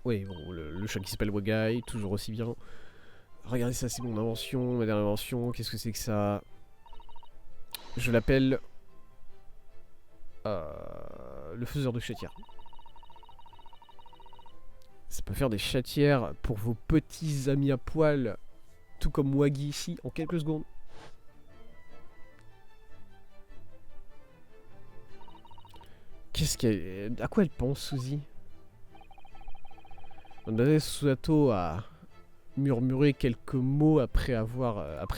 Oui, bon, le chat qui s'appelle Wagai, toujours aussi bien. Regardez ça, c'est mon invention, ma dernière invention. Qu'est-ce que c'est que ça? Je l'appelle... le faiseur de chatières. Ça peut faire des chatières pour vos petits amis à poil, tout comme Waggy ici, en quelques secondes. Qu'est-ce qu'elle... À quoi elle pense, Suzy? Mademoiselle Susato a murmuré quelques mots après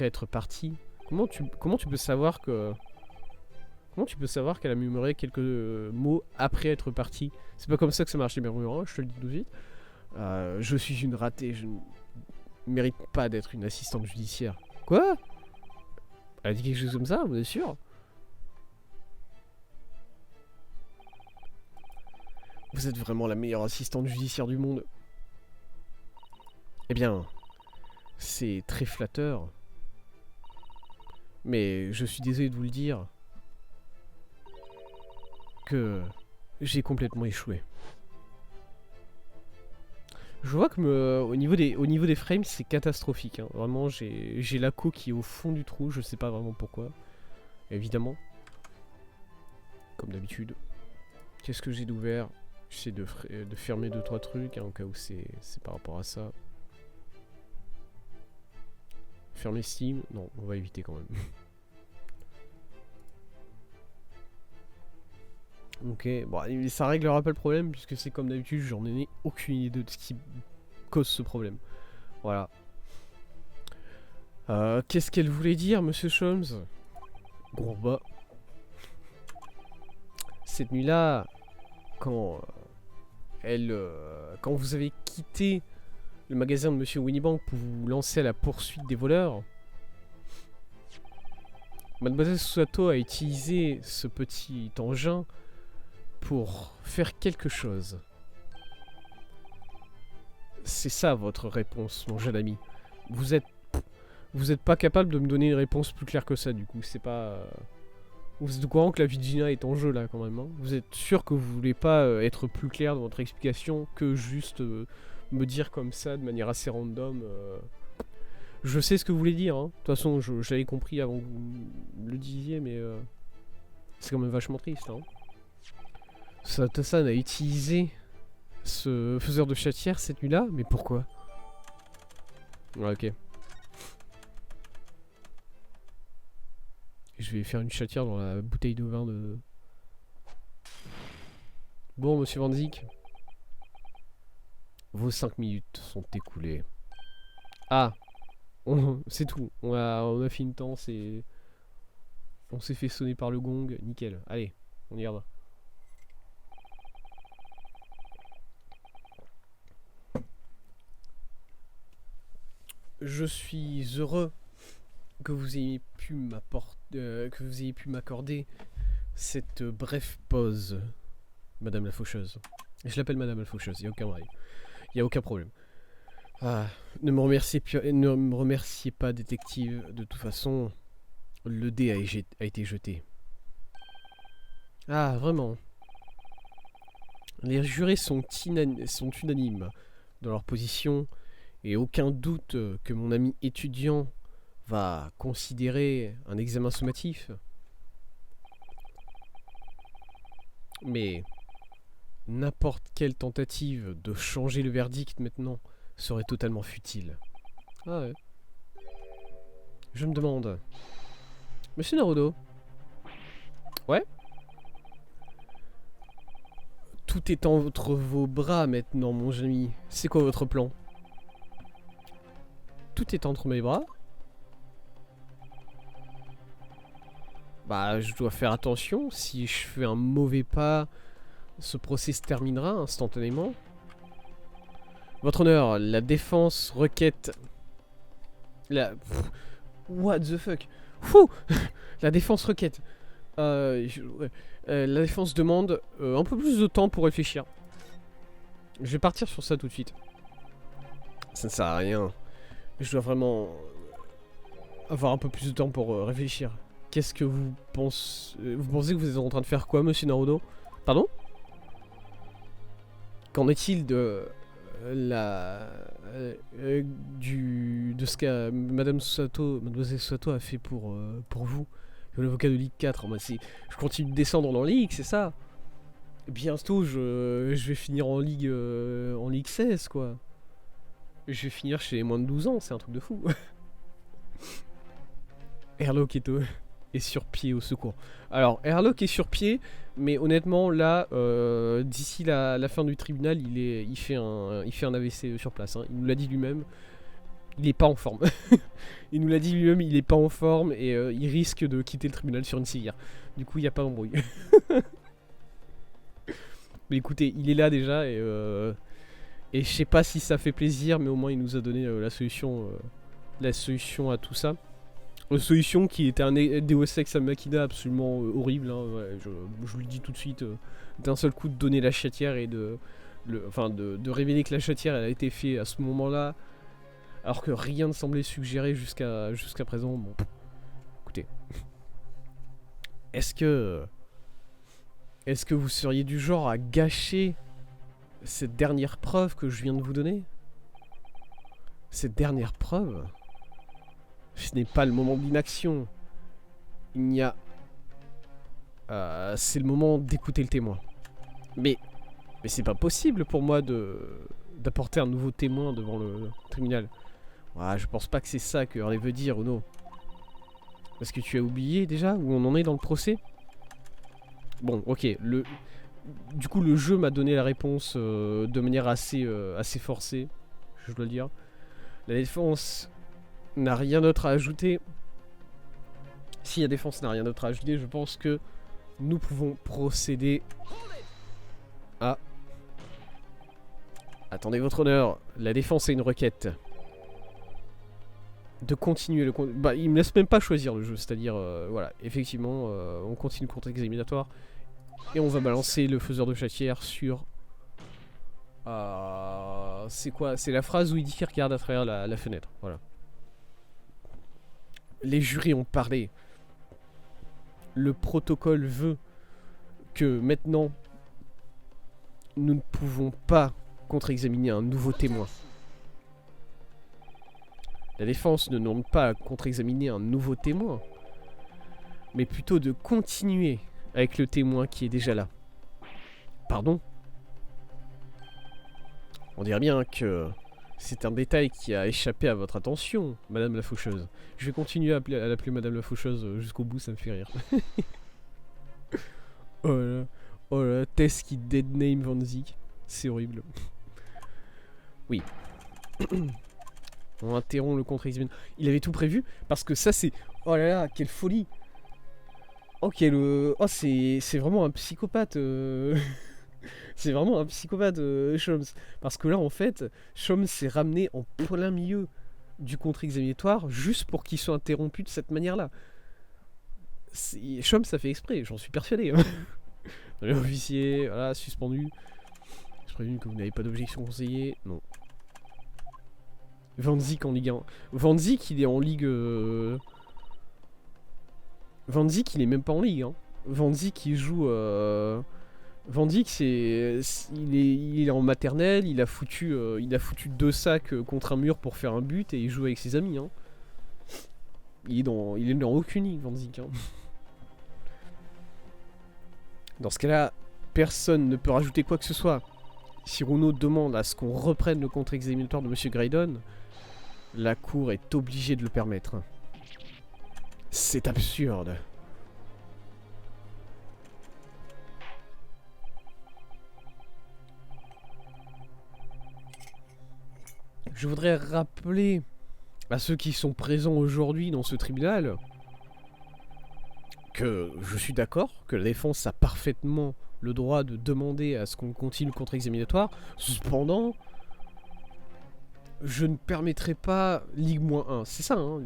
être partie. Comment tu peux savoir que... Comment tu peux savoir qu'elle a murmuré quelques mots après être partie? C'est pas comme ça que ça marche les murmures, je te le dis tout de suite. Je suis une ratée, je ne mérite pas d'être une assistante judiciaire. Quoi? Elle a dit quelque chose comme ça, vous êtes sûr? Vous êtes vraiment la meilleure assistante judiciaire du monde. Eh bien, c'est très flatteur. Mais je suis désolé de vous le dire que j'ai complètement échoué. Je vois que au niveau des frames, c'est catastrophique. Hein. Vraiment, j'ai la co qui est au fond du trou, je sais pas vraiment pourquoi. Évidemment. Comme d'habitude. Qu'est-ce que j'ai d'ouvert? J'essaie de fermer 2-3 trucs, hein, au cas où c'est par rapport à ça. Fermer Steam? Non, on va éviter quand même. Ok, bon, ça réglera pas le problème, puisque c'est comme d'habitude, j'en ai aucune idée de ce qui cause ce problème. Voilà. Qu'est-ce qu'elle voulait dire, monsieur Sholmes? Gourba. Cette nuit-là, quand quand vous avez quitté le magasin de monsieur Winniebank pour vous lancer à la poursuite des voleurs, Mademoiselle Susato a utilisé ce petit engin pour faire quelque chose. C'est ça votre réponse, mon jeune ami. Vous êtes pas capable de me donner une réponse plus claire que ça, du coup. C'est pas... Vous êtes au courant que la vie de Gina est en jeu, là, quand même. Hein. Vous êtes sûr que vous voulez pas être plus clair dans votre explication que juste me dire comme ça, de manière assez random. Je sais ce que vous voulez dire, hein. De toute façon, je l'avais compris avant que vous le disiez, mais... c'est quand même vachement triste, hein. Satasan a utilisé ce faiseur de chatière cette nuit-là, mais pourquoi? Ouais, ok. Je vais faire une chatière dans la bouteille de vin de... Bon, monsieur Van Zik. Vos 5 minutes sont écoulées. Ah, c'est tout. On a fini le temps, c'est... On s'est fait sonner par le gong, nickel. Allez, on y va. Je suis heureux que vous ayez pu m'accorder cette brève pause, Madame la Faucheuse. Je l'appelle Madame la Faucheuse, il n'y a aucun problème. Ah, ne me remerciez pas, détective. De toute façon, le dé a été jeté. Ah, vraiment. Les jurés sont unanimes dans leur position, et aucun doute que mon ami étudiant va considérer un examen sommatif. Mais n'importe quelle tentative de changer le verdict maintenant serait totalement futile. Ah ouais. Je me demande... Monsieur Naruto. Ouais? Tout est entre vos bras maintenant, mon ami. C'est quoi votre plan? Tout est entre mes bras? Bah, je dois faire attention. Si je fais un mauvais pas, ce procès se terminera instantanément. Votre honneur, la défense requête... What the fuck? Fou. La défense requête. La défense demande un peu plus de temps pour réfléchir. Je vais partir sur ça tout de suite. Ça ne sert à rien. Je dois vraiment avoir un peu plus de temps pour réfléchir. Qu'est-ce que vous pensez? Vous pensez que vous êtes en train de faire quoi, monsieur Naruto? Pardon? Qu'en est-il de de ce qu'a Mademoiselle Sato a fait pour vous, l'avocat de Ligue 4. Je continue de descendre en Ligue, c'est ça. Bientôt, je vais finir en Ligue 16, quoi. Je vais finir chez les moins de 12 ans, c'est un truc de fou. Airlock est sur pied au secours. Alors, Airlock est sur pied, mais honnêtement, là, d'ici la fin du tribunal, il fait un AVC sur place. Hein. Il nous l'a dit lui-même. Il est pas en forme. Il nous l'a dit lui-même, il est pas en forme et il risque de quitter le tribunal sur une civière. Du coup, il n'y a pas d'embrouille. Mais écoutez, il est là déjà et je sais pas si ça fait plaisir, mais au moins il nous a donné la solution à tout ça. Une solution qui était un Deus Ex Machina absolument horrible. Hein, ouais, je vous le dis tout de suite, d'un seul coup de donner la chatière et de révéler que la chatière elle a été faite à ce moment-là, alors que rien ne semblait suggérer jusqu'à présent. Bon, écoutez, est-ce que vous seriez du genre à gâcher cette dernière preuve que je viens de vous donner? Cette dernière preuve, ce n'est pas le moment de l'inaction. Il y a... c'est le moment d'écouter le témoin. Mais c'est pas possible pour moi d'apporter un nouveau témoin devant le tribunal. Ouais, je pense pas que c'est ça que Hurley veut dire, Ono. Parce que tu as oublié déjà où on en est dans le procès? Bon, ok, du coup le jeu m'a donné la réponse de manière assez forcée, je dois le dire. La défense n'a rien d'autre à ajouter. Si la défense n'a rien d'autre à ajouter, je pense que nous pouvons procéder à... Attendez votre honneur, la défense a une requête. De continuer le... Bah, il me laisse même pas choisir le jeu, c'est-à-dire, voilà, effectivement, on continue le contre-examinatoire. Et on va balancer le faiseur de chatière sur... c'est quoi? C'est la phrase où il dit qu'il regarde à travers la fenêtre, voilà. Les jurys ont parlé. Le protocole veut que maintenant, nous ne pouvons pas contre-examiner un nouveau témoin. La défense ne demande pas à contre-examiner un nouveau témoin, mais plutôt de continuer avec le témoin qui est déjà là. Pardon? On dirait bien que c'est un détail qui a échappé à votre attention, Madame la Faucheuse. Je vais continuer à l'appeler Madame la Faucheuse jusqu'au bout, ça me fait rire. Oh là, Tess qui deadname Van Zik. C'est horrible. Oui. On interrompt le contre-examen. Il avait tout prévu parce que ça c'est... Oh là là, quelle folie. Oh, oh c'est vraiment un psychopathe. C'est vraiment un psychopathe, Shoms. Parce que là, en fait, Shoms s'est ramené en plein milieu du contre-examinatoire juste pour qu'il soit interrompu de cette manière-là. Shoms, ça fait exprès, j'en suis persuadé. L'officier, voilà, suspendu. Je présume que vous n'avez pas d'objection conseillée. Non. Van Zik en Ligue 1. Van Zik, il est en Ligue... Van Zik, il est même pas en Ligue. Hein. Van Zik, il joue... Van Zik, il est en maternelle, il a foutu 2 sacs contre un mur pour faire un but et il joue avec ses amis. Hein. Il est dans aucune ligue, Van Zik. Hein. Dans ce cas-là, personne ne peut rajouter quoi que ce soit. Si Runo demande à ce qu'on reprenne le contre-examinatoire de Monsieur Graydon, la cour est obligée de le permettre. C'est absurde. Je voudrais rappeler à ceux qui sont présents aujourd'hui dans ce tribunal que je suis d'accord, que la défense a parfaitement le droit de demander à ce qu'on continue le contre-examinatoire. Cependant, je ne permettrai pas Ligue-1. C'est ça, hein.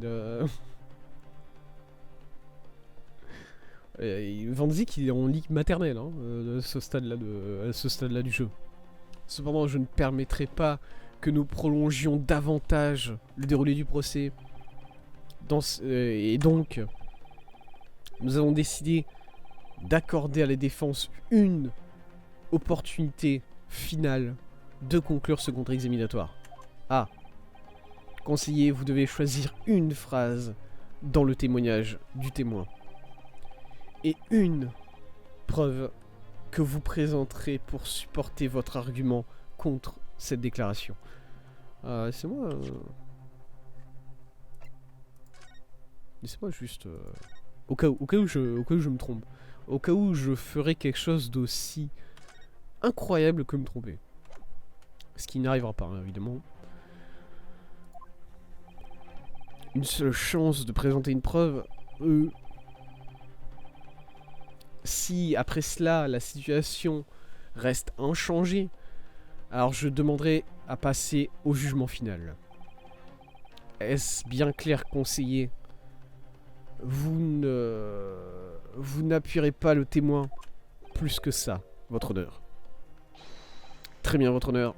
Van Zik, il est en Ligue maternelle, hein, à ce stade-là du jeu. Cependant, je ne permettrai pas que nous prolongions davantage le déroulé du procès. Et donc, nous avons décidé d'accorder à la défense une opportunité finale de conclure ce contre-examinatoire. Ah. Conseiller, vous devez choisir une phrase dans le témoignage du témoin. Et une preuve que vous présenterez pour supporter votre argument contre cette déclaration. Laissez-moi... Laissez-moi juste... Au cas où je me trompe. Au cas où je ferais quelque chose d'aussi incroyable que me tromper. Ce qui n'arrivera pas, hein, évidemment. Une seule chance de présenter une preuve. Si après cela la situation reste inchangée, alors je demanderai à passer au jugement final. Est-ce bien clair, conseiller? Vous n'appuierez pas le témoin plus que ça, votre honneur. Très bien, votre honneur.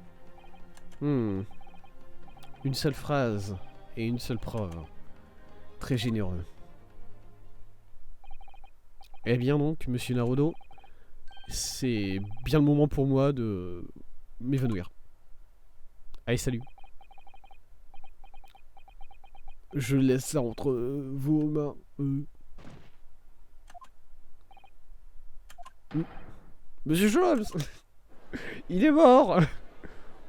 Une seule phrase et une seule preuve. Très généreux. Eh bien donc, monsieur Naruto, c'est bien le moment pour moi de m'évanouir. Allez, salut. Je laisse ça entre vos mains. Monsieur Scholz, il est mort.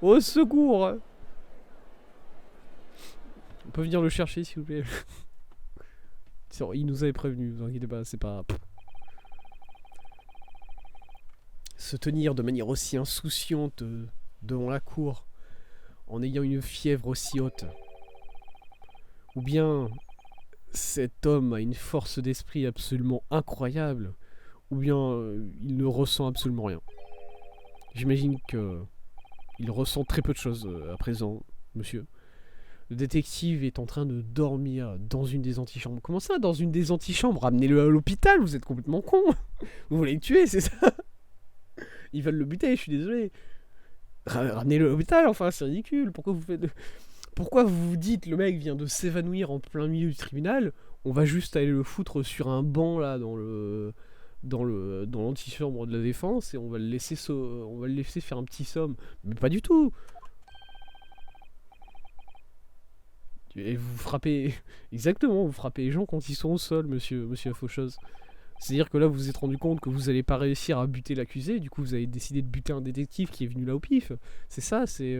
Au secours. On peut venir le chercher, s'il vous plaît. Il nous avait prévenu, vous inquiétez pas, c'est pas... Se tenir de manière aussi insouciante devant la cour, en ayant une fièvre aussi haute. Ou bien cet homme a une force d'esprit absolument incroyable, ou bien il ne ressent absolument rien. J'imagine que il ressent très peu de choses à présent, monsieur. Le détective est en train de dormir dans une des antichambres. Comment ça, dans une des antichambres? Ramenez-le à l'hôpital, vous êtes complètement con. Vous voulez le tuer, c'est ça? Ils veulent le buter, je suis désolé. Ramenez-le à l'hôpital, enfin, c'est ridicule. Pourquoi vous vous dites, le mec vient de s'évanouir en plein milieu du tribunal, on va juste aller le foutre sur un banc, là, dans l'antichambre de la défense, et on va le laisser faire un petit somme. Mais pas du tout. Et vous frappez... Exactement, vous frappez les gens quand ils sont au sol, monsieur la faucheuse. C'est-à-dire que là, vous vous êtes rendu compte que vous n'allez pas réussir à buter l'accusé, du coup, vous avez décidé de buter un détective qui est venu là au pif. C'est ça, c'est...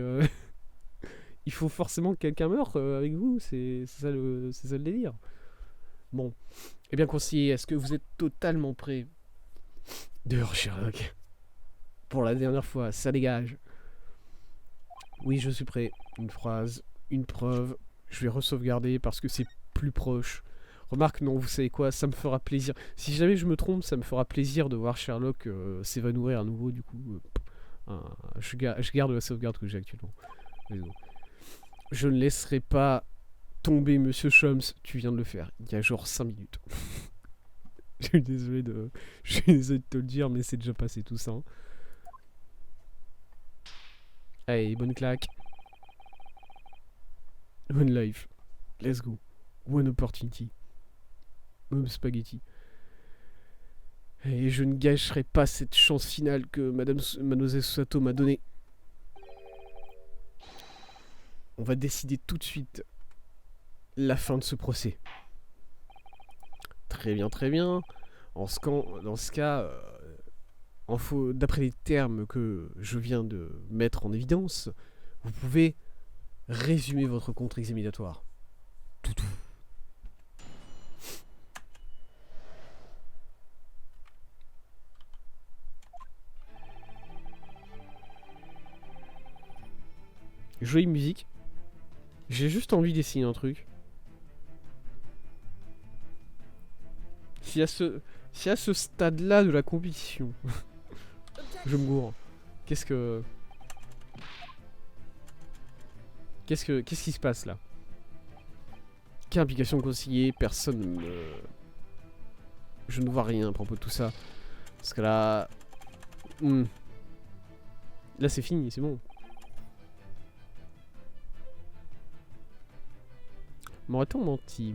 Il faut forcément que quelqu'un meure avec vous, c'est ça le délire. Bon. Eh bien, conseiller, est-ce que vous êtes totalement prêt? Dehors, Sherlock. Pour la dernière fois, ça dégage. Oui, je suis prêt. Une phrase, une preuve. Je vais re-sauvegarder parce que c'est plus proche. Remarque, non, vous savez quoi, ça me fera plaisir. Si jamais je me trompe, ça me fera plaisir de voir Sherlock s'évanouir à nouveau, du coup. Je garde la sauvegarde que j'ai actuellement. Je ne laisserai pas tomber Monsieur Sholmes, tu viens de le faire, il y a genre 5 minutes. Je suis désolé de te le dire, mais c'est déjà passé tout ça. Allez, bonne claque. One life. Let's go. One opportunity. Même spaghetti. Et je ne gâcherai pas cette chance finale que Mademoiselle Sato m'a donnée. On va décider tout de suite la fin de ce procès. Très bien, très bien. Dans ce cas, d'après les termes que je viens de mettre en évidence, vous pouvez résumer votre contre-examinatoire. Toutou. Jolie musique. J'ai juste envie d'essayer un truc. Si à ce stade-là de la compétition, je me gourre. Qu'est-ce qui se passe là? Quelle implication conseiller? Personne ne me... Je ne vois rien à propos de tout ça. Parce que là... Là c'est fini, c'est bon. M'aurait-on menti?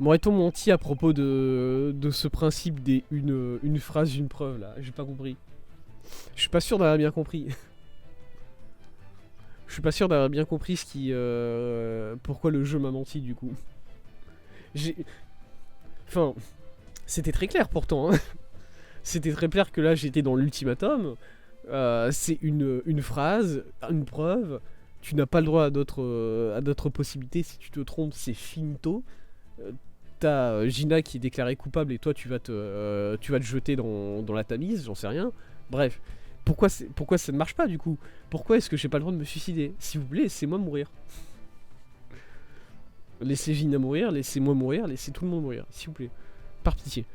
M'aurait-on menti à propos de ce principe des une phrase, une preuve là? J'ai pas compris. Je suis pas sûr d'avoir bien compris. Je suis pas sûr d'avoir bien compris ce qui... pourquoi le jeu m'a menti, du coup. J'ai... Enfin... C'était très clair, pourtant, hein. C'était très clair que là, j'étais dans l'ultimatum. C'est une phrase, une preuve. Tu n'as pas le droit à d'autres possibilités. Si tu te trompes, c'est finito. T'as Gina qui est déclarée coupable et toi, tu vas te jeter dans la Tamise, j'en sais rien. Bref. Pourquoi ça ne marche pas, du coup? Pourquoi est-ce que j'ai pas le droit de me suicider? S'il vous plaît, laissez-moi mourir. Laissez Gina mourir, laissez-moi mourir, laissez tout le monde mourir, s'il vous plaît. Par pitié.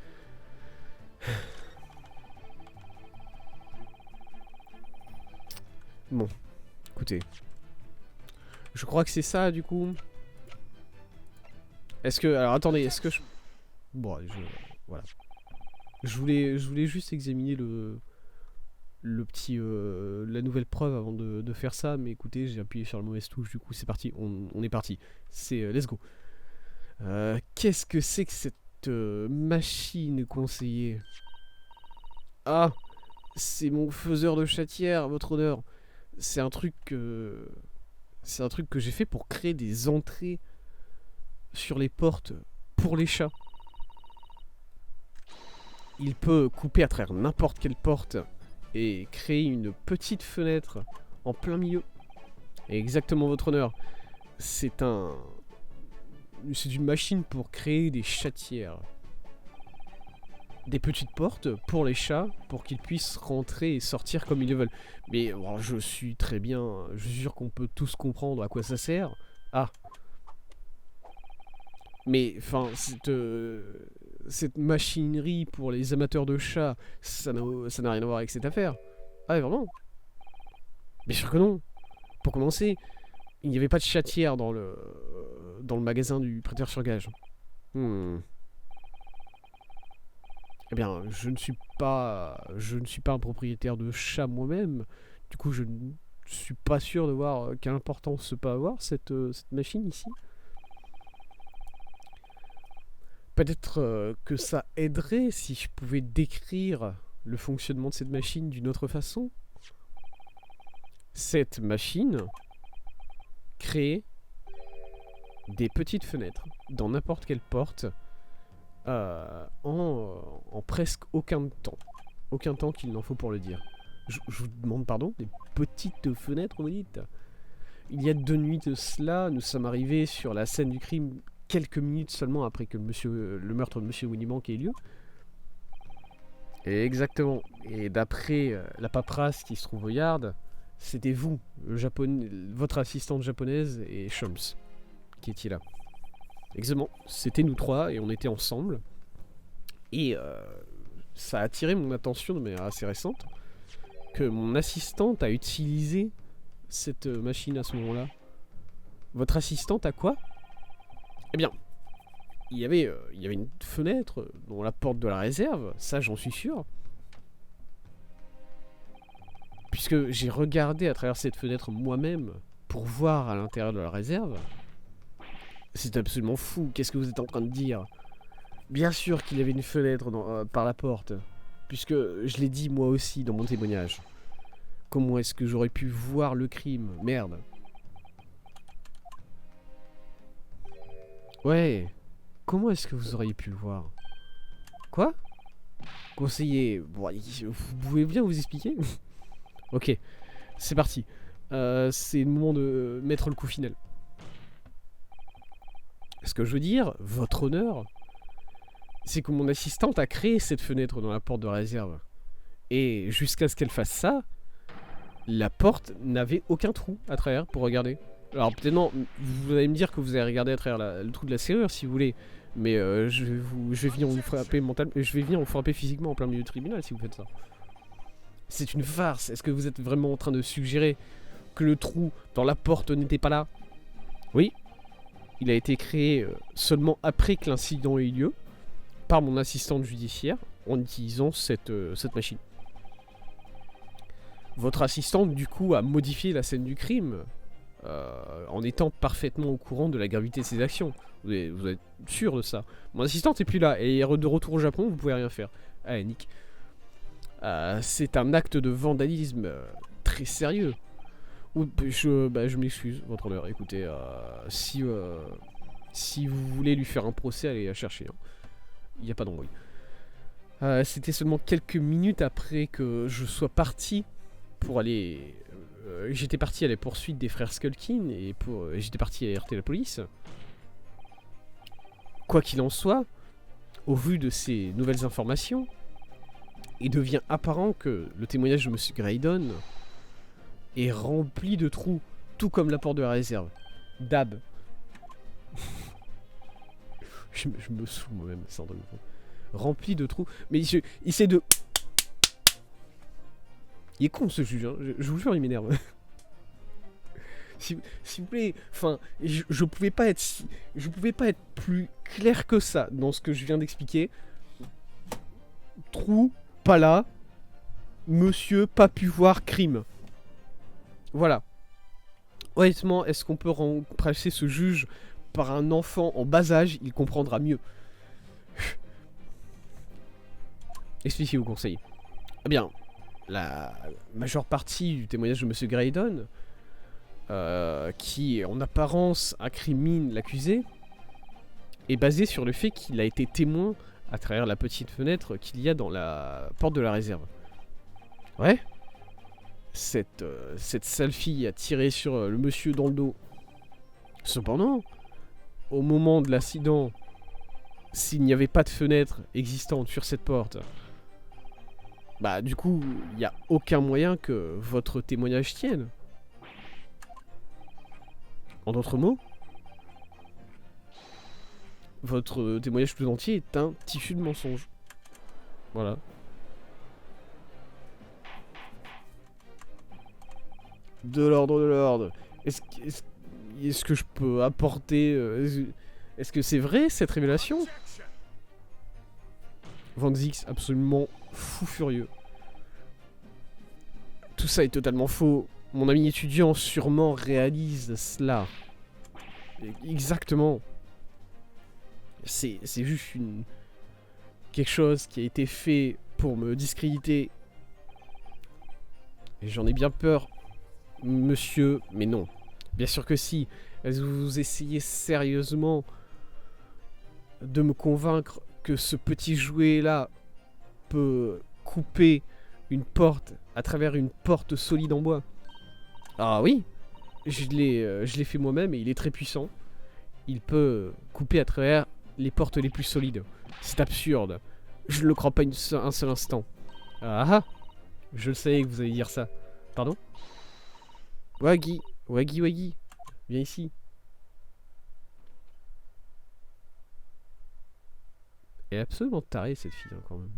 Bon, écoutez. Je crois que c'est ça, du coup. Est-ce que... Alors, attendez, est-ce que je... Bon, voilà. Je voulais juste examiner le petit... la nouvelle preuve avant de faire ça, mais écoutez, j'ai appuyé sur la mauvaise touche, du coup, c'est parti. On est parti. C'est... let's go. Qu'est-ce que c'est que cette machine, conseiller? Ah, c'est mon faiseur de chatière, votre honneur. C'est un truc que... C'est un truc que j'ai fait pour créer des entrées sur les portes pour les chats. Il peut couper à travers n'importe quelle porte et créer une petite fenêtre en plein milieu. Et exactement, votre honneur. C'est une machine pour créer des chatières. Des petites portes pour les chats, pour qu'ils puissent rentrer et sortir comme ils le veulent. Mais alors, je suis très bien, je suis sûr qu'on peut tous comprendre à quoi ça sert. Ah. Mais, enfin, cette machinerie pour les amateurs de chats, ça n'a rien à voir avec cette affaire. Ah, vraiment? Bien sûr que non. Pour commencer, il n'y avait pas de chatière dans le magasin du prêteur sur gage. Eh bien, je ne suis pas un propriétaire de chat moi-même. Du coup, je ne suis pas sûr de voir quelle importance peut avoir cette machine ici. Peut-être que ça aiderait si je pouvais décrire le fonctionnement de cette machine d'une autre façon. Cette machine crée des petites fenêtres dans n'importe quelle porte en presque aucun temps. Aucun temps qu'il n'en faut pour le dire. Je vous demande pardon, des petites fenêtres, vous dites? Il y a 2 nuits de cela, nous sommes arrivés sur la scène du crime quelques minutes seulement après que le meurtre de Monsieur Winniebank ait lieu. Et exactement. Et d'après la paperasse qui se trouve au yard, c'était vous, votre assistante japonaise et Shums, qui étiez là. Exactement. C'était nous 3 et on était ensemble. Et ça a attiré mon attention de manière assez récente que mon assistante a utilisé cette machine à ce moment-là. Votre assistante a quoi? Eh bien, il y avait une fenêtre dans la porte de la réserve, ça j'en suis sûr. Puisque j'ai regardé à travers cette fenêtre moi-même pour voir à l'intérieur de la réserve. C'est absolument fou, qu'est-ce que vous êtes en train de dire? Bien sûr qu'il y avait une fenêtre par la porte, puisque je l'ai dit moi aussi dans mon témoignage. Comment est-ce que j'aurais pu voir le crime? Merde. Ouais. Comment est-ce que vous auriez pu le voir? Quoi? Conseiller, bon, vous pouvez bien vous expliquer? Ok, c'est parti. C'est le moment de mettre le coup final. Ce que je veux dire, votre honneur, c'est que mon assistante a créé cette fenêtre dans la porte de réserve. Et jusqu'à ce qu'elle fasse ça, la porte n'avait aucun trou à travers pour regarder. Alors peut-être non, vous allez me dire que vous allez regarder à travers le trou de la serrure si vous voulez, mais je vais venir vous frapper physiquement en plein milieu du tribunal si vous faites ça. C'est une farce. Est-ce que vous êtes vraiment en train de suggérer que le trou dans la porte n'était pas là? Oui. Il a été créé seulement après que l'incident ait eu lieu par mon assistante judiciaire en utilisant cette machine. Votre assistante du coup a modifié la scène du crime en étant parfaitement au courant de la gravité de ses actions. Vous êtes sûr de ça? Mon assistante est plus là et de retour au Japon, vous pouvez rien faire. Allez, nique. C'est un acte de vandalisme très sérieux. Ou, je m'excuse, votre honneur. Écoutez, si vous voulez lui faire un procès, allez la chercher. Hein. Il n'y a pas d'embrouille. C'était seulement quelques minutes après que je sois parti pour aller... j'étais parti à la poursuite des frères Skulkin et j'étais parti alerter la police. Quoi qu'il en soit, au vu de ces nouvelles informations, il devient apparent que le témoignage de M. Graydon est rempli de trous, tout comme la porte de la réserve. Dab. je me saoule moi-même, sans doute. Rempli de trous. Mais il essaie de... Il est con ce juge, hein. Je vous jure, il m'énerve. S'il vous plaît, enfin, je pouvais pas être plus clair que ça dans ce que je viens d'expliquer. Trou, pas là. Monsieur, pas pu voir, crime. Voilà. Honnêtement, est-ce qu'on peut remplacer ce juge par un enfant en bas âge? Il comprendra mieux. Expliquez-vous, conseiller. Eh bien, la majeure partie du témoignage de M. Graydon, qui en apparence incrimine l'accusé, est basée sur le fait qu'il a été témoin à travers la petite fenêtre qu'il y a dans la porte de la réserve. Ouais. Cette sale fille a tiré sur le monsieur dans le dos. Cependant, au moment de l'accident, s'il n'y avait pas de fenêtre existante sur cette porte, bah du coup, il n'y a aucun moyen que votre témoignage tienne. En d'autres mots, votre témoignage tout entier est un tissu de mensonge. Voilà. De l'ordre. Est-ce que je peux apporter... Est-ce que c'est vrai, cette révélation? Van Zix, absolument fou furieux. Tout ça est totalement faux. Mon ami étudiant sûrement réalise cela. Exactement. C'est juste quelque chose qui a été fait pour me discréditer. Et j'en ai bien peur, monsieur, mais non. Bien sûr que si. Est-ce que vous essayez sérieusement de me convaincre que ce petit jouet-là peut couper une porte à travers une porte solide en bois? Ah oui, je l'ai fait moi-même et il est très puissant. Il peut couper à travers les portes les plus solides. C'est absurde. Je ne le crois pas un seul instant. Ah ah, je le savais que vous alliez dire ça. Pardon? Waggy, viens ici. Elle est absolument tarée cette fille hein, quand même.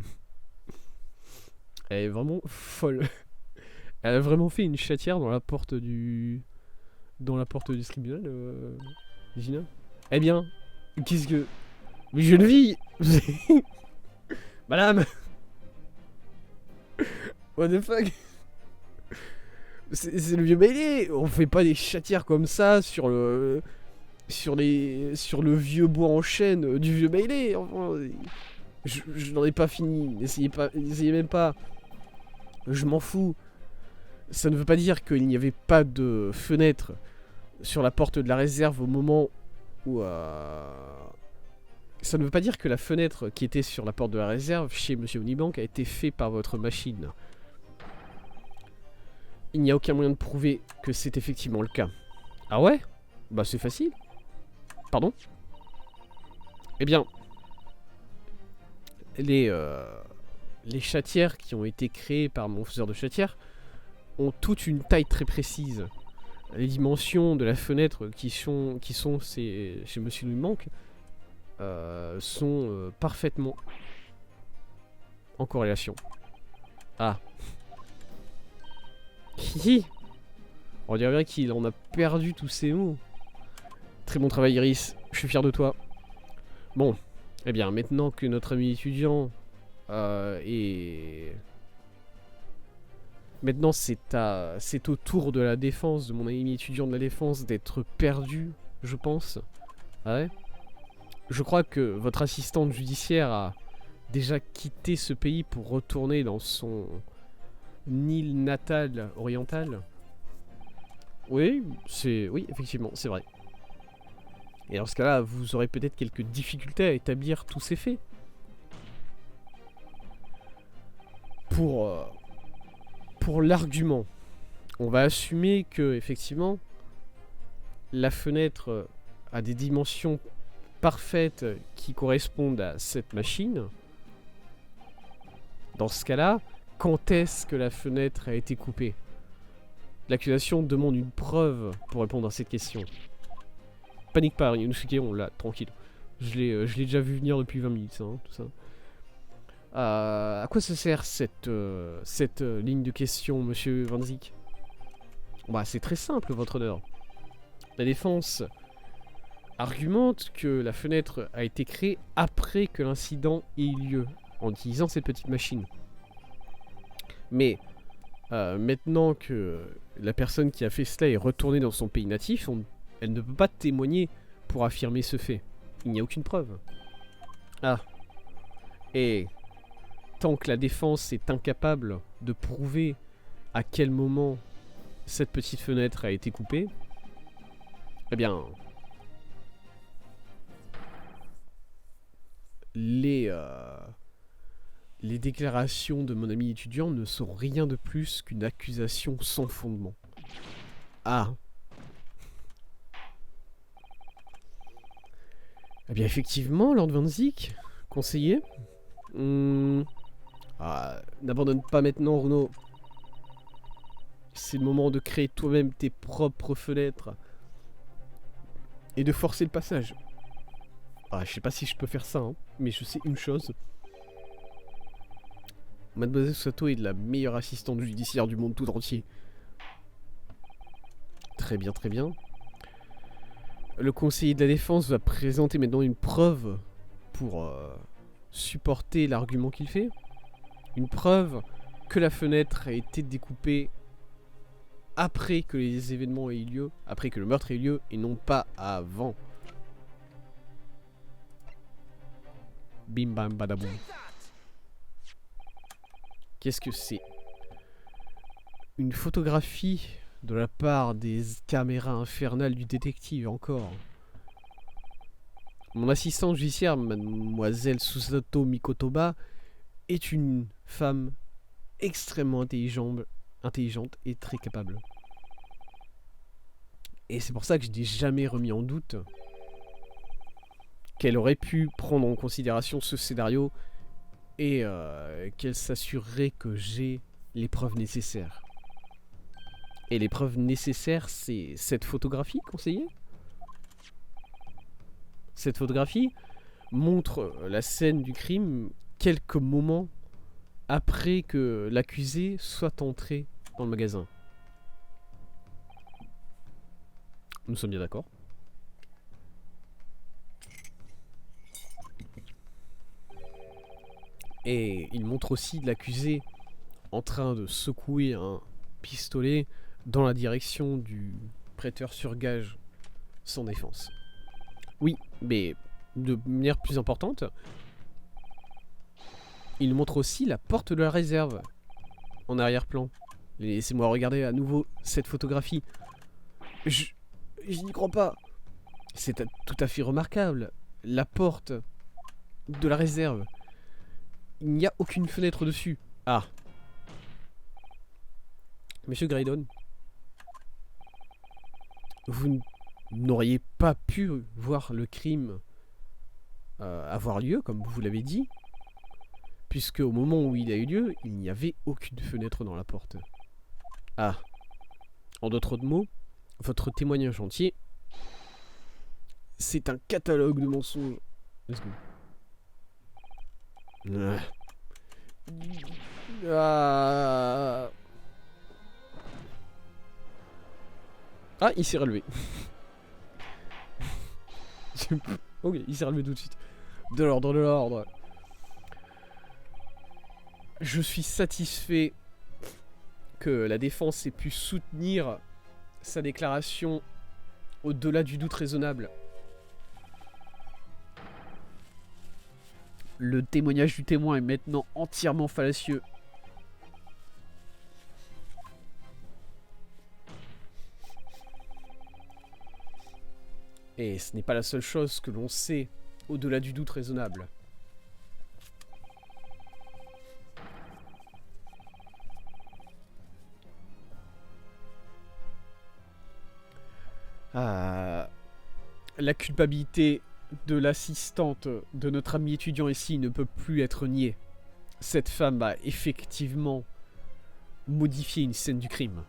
Elle est vraiment folle. Elle a vraiment fait une chatière dans la porte du... Dans la porte du tribunal, Gina. Eh bien, qu'est-ce que... Mais jeune fille. Madame. What the fuck. C'est le vieux Bailey. On fait pas des chatières comme ça sur le... Sur le vieux bois en chêne du vieux Bailey. Enfin, je n'en ai pas fini. N'essayez même pas. Je m'en fous. Ça ne veut pas dire qu'il n'y avait pas de fenêtre sur la porte de la réserve au moment où... Ça ne veut pas dire que la fenêtre qui était sur la porte de la réserve chez Monsieur Unibank a été faite par votre machine. Il n'y a aucun moyen de prouver que c'est effectivement le cas. Ah ouais? Bah c'est facile. Pardon? Eh bien... Les chatières qui ont été créées par mon faiseur de chatières ont toute une taille très précise. Les dimensions de la fenêtre qui sont chez Monsieur Unibank sont parfaitement en corrélation. Ah. Hihi. On dirait bien qu'il en a perdu tous ses mots. Très bon travail Iris, je suis fier de toi. Bon, eh bien maintenant que notre ami étudiant est... Maintenant c'est au tour de la défense, de mon ami étudiant de la défense d'être perdu, je pense. Ah ouais. Je crois que votre assistante judiciaire a déjà quitté ce pays pour retourner dans son île natale orientale? Oui, oui, effectivement, c'est vrai. Et dans ce cas-là, vous aurez peut-être quelques difficultés à établir tous ces faits. Pour l'argument, on va assumer que, effectivement, la fenêtre a des dimensions parfaites qui correspondent à cette machine. Dans ce cas-là, quand est-ce que la fenêtre a été coupée? L'accusation demande une preuve pour répondre à cette question. Panique pas, Ryunosuke, on l'a, tranquille. Je l'ai déjà vu venir depuis 20 minutes, hein, tout ça. À quoi ça sert cette ligne de question, monsieur Van Zik? Bah, c'est très simple, votre honneur. La défense argumente que la fenêtre a été créée après que l'incident ait eu lieu, en utilisant cette petite machine. Mais maintenant que la personne qui a fait cela est retournée dans son pays natif, elle ne peut pas témoigner pour affirmer ce fait. Il n'y a aucune preuve. Ah. Et tant que la défense est incapable de prouver à quel moment cette petite fenêtre a été coupée, eh bien, les déclarations de mon ami étudiant ne sont rien de plus qu'une accusation sans fondement. Ah. Eh bien, effectivement, Lord Van Zik, conseiller. N'abandonne pas maintenant, Runo. C'est le moment de créer toi-même tes propres fenêtres. Et de forcer le passage. Je sais pas si je peux faire ça, hein, mais je sais une chose. Mademoiselle Sato est la meilleure assistante judiciaire du monde tout entier. Très bien, très bien. Le conseiller de la défense va présenter maintenant une preuve pour supporter l'argument qu'il fait. Une preuve que la fenêtre a été découpée après que les événements aient eu lieu, après que le meurtre ait eu lieu, et non pas avant. Bim bam badaboum. Qu'est-ce que c'est? Une photographie de la part des caméras infernales du détective, encore. Mon assistante judiciaire, mademoiselle Susato Mikotoba, est une femme extrêmement intelligente et très capable. Et c'est pour ça que je n'ai jamais remis en doute qu'elle aurait pu prendre en considération ce scénario et qu'elle s'assurerait que j'ai les preuves nécessaires. Et les preuves nécessaires, c'est cette photographie, conseiller. Cette photographie montre la scène du crime quelques moments après que l'accusé soit entré dans le magasin. Nous sommes bien d'accord. Et il montre aussi l'accusé en train de secouer un pistolet dans la direction du prêteur sur gage sans défense. Oui, mais de manière plus importante, il montre aussi la porte de la réserve en arrière-plan. Laissez-moi regarder à nouveau cette photographie. Je n'y crois pas. C'est tout à fait remarquable. La porte de la réserve. Il n'y a aucune fenêtre dessus. Ah. Monsieur Graydon, vous n'auriez pas pu voir le crime avoir lieu, comme vous l'avez dit, puisque au moment où il a eu lieu, il n'y avait aucune fenêtre dans la porte. Ah. En d'autres mots, votre témoignage entier, c'est un catalogue de mensonges. Let's go. Ah, il s'est relevé. Ok, il s'est relevé tout de suite. De l'ordre, de l'ordre. Je suis satisfait que la défense ait pu soutenir sa déclaration au-delà du doute raisonnable. Le témoignage du témoin est maintenant entièrement fallacieux. Et ce n'est pas la seule chose que l'on sait au-delà du doute raisonnable. Ah, la culpabilité de l'assistante de notre ami étudiant ici ne peut plus être niée. Cette femme a effectivement modifié une scène du crime.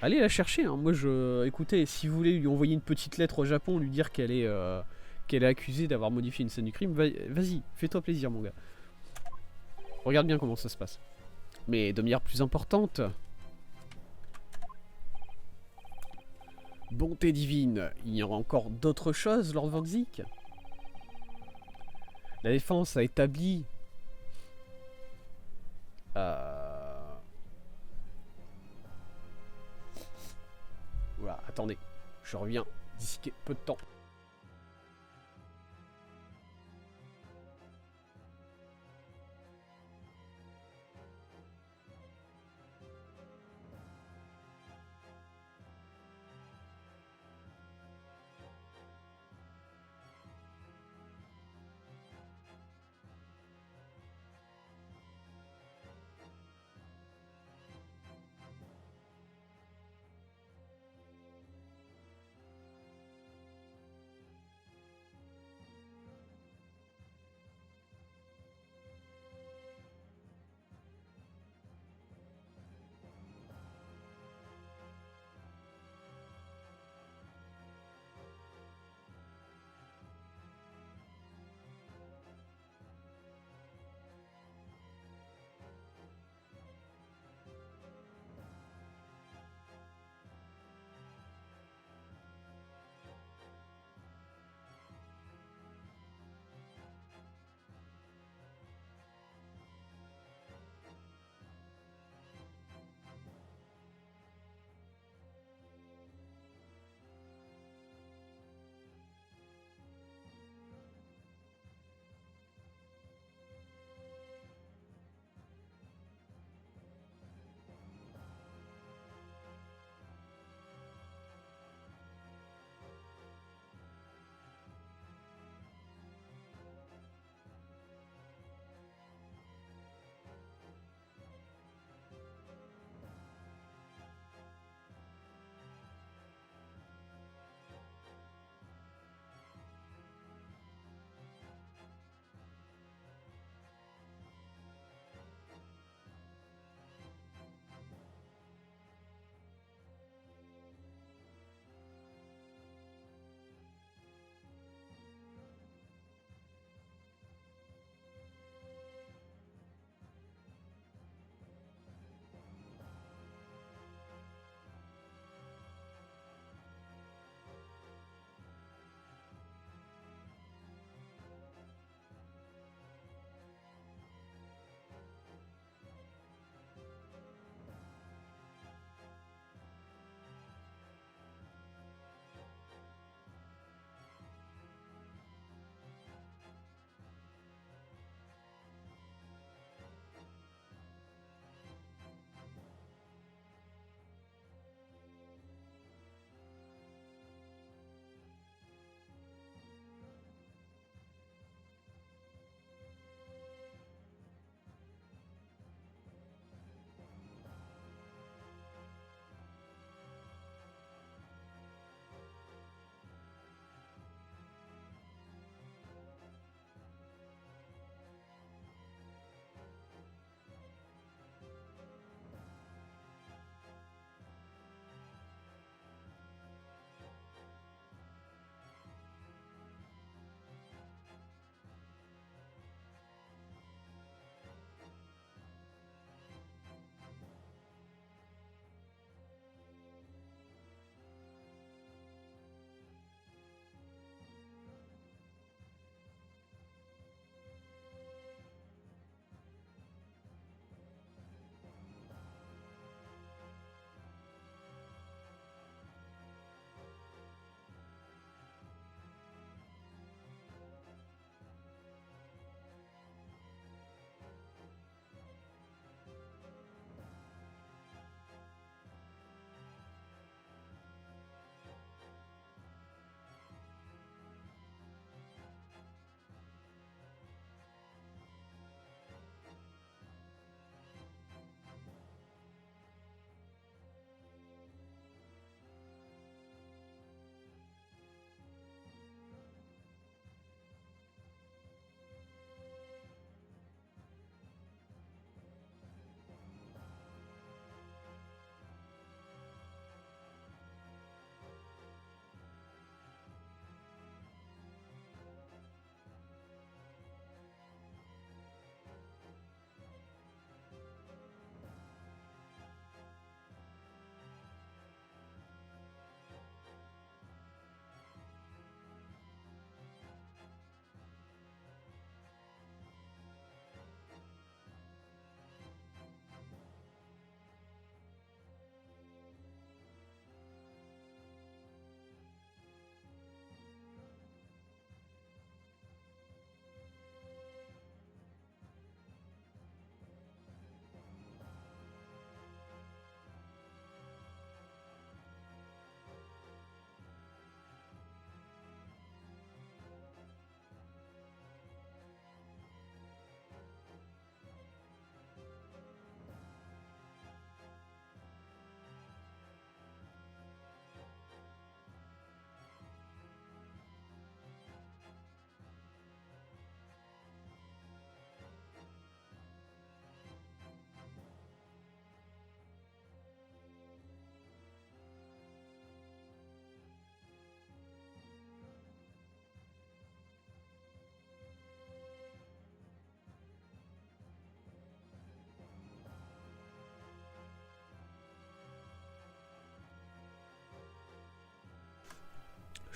Allez la chercher, hein. Moi je... Écoutez, si vous voulez lui envoyer une petite lettre au Japon, lui dire qu'elle est accusée d'avoir modifié une scène du crime, vas-y, fais-toi plaisir mon gars. Regarde bien comment ça se passe. Mais de manière plus importante... Bonté divine, il y aura encore d'autres choses, Lord Vorxic. La défense a établi... Voilà, attendez, je reviens d'ici peu de temps.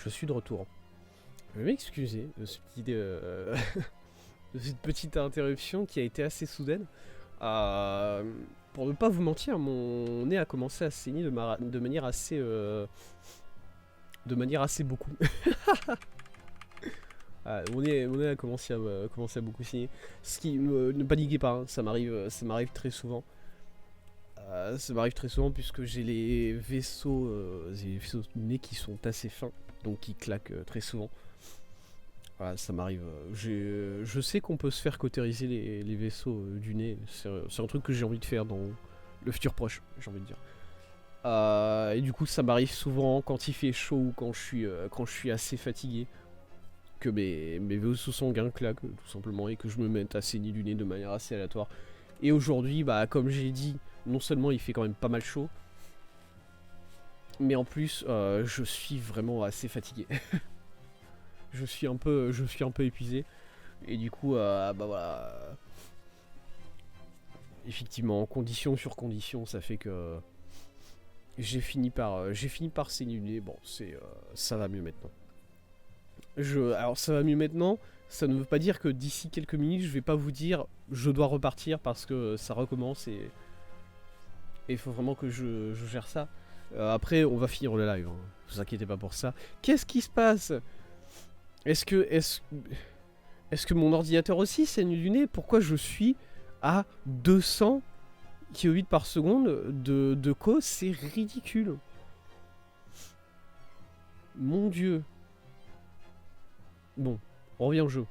Je suis de retour. Je vais m'excuser de, de cette petite interruption qui a été assez soudaine. Pour ne pas vous mentir, mon nez a commencé à saigner de manière assez... de manière assez beaucoup. Mon nez a commencé à beaucoup saigner. Ce qui, ne paniquez pas, hein, ça m'arrive très souvent. Ça m'arrive très souvent puisque j'ai les vaisseaux du nez qui sont assez fins, donc qui claquent très souvent. Voilà, ça m'arrive. Je sais qu'on peut se faire cautériser les vaisseaux du nez. C'est un truc que j'ai envie de faire dans le futur proche, j'ai envie de dire. Et du coup, ça m'arrive souvent quand il fait chaud ou quand je suis assez fatigué que mes vaisseaux sanguins claquent tout simplement et que je me mette à saigner du nez de manière assez aléatoire. Et aujourd'hui, bah, comme j'ai dit, non seulement il fait quand même pas mal chaud, mais en plus, je suis vraiment assez fatigué. je suis un peu épuisé. Et du coup, bah voilà. Effectivement, condition sur condition, ça fait que j'ai fini par saigner du nez. Bon, ça va mieux maintenant. Alors ça va mieux maintenant. Ça ne veut pas dire que d'ici quelques minutes, je vais pas vous dire je dois repartir parce que ça recommence et il faut vraiment que je gère ça. Après, on va finir le live. Hein. Ne vous inquiétez pas pour ça. Qu'est-ce qui se passe? Est-ce que mon ordinateur aussi saigne du nez? Pourquoi je suis à 200 kbps par seconde de cause? C'est ridicule. Mon dieu. Bon, on revient au jeu.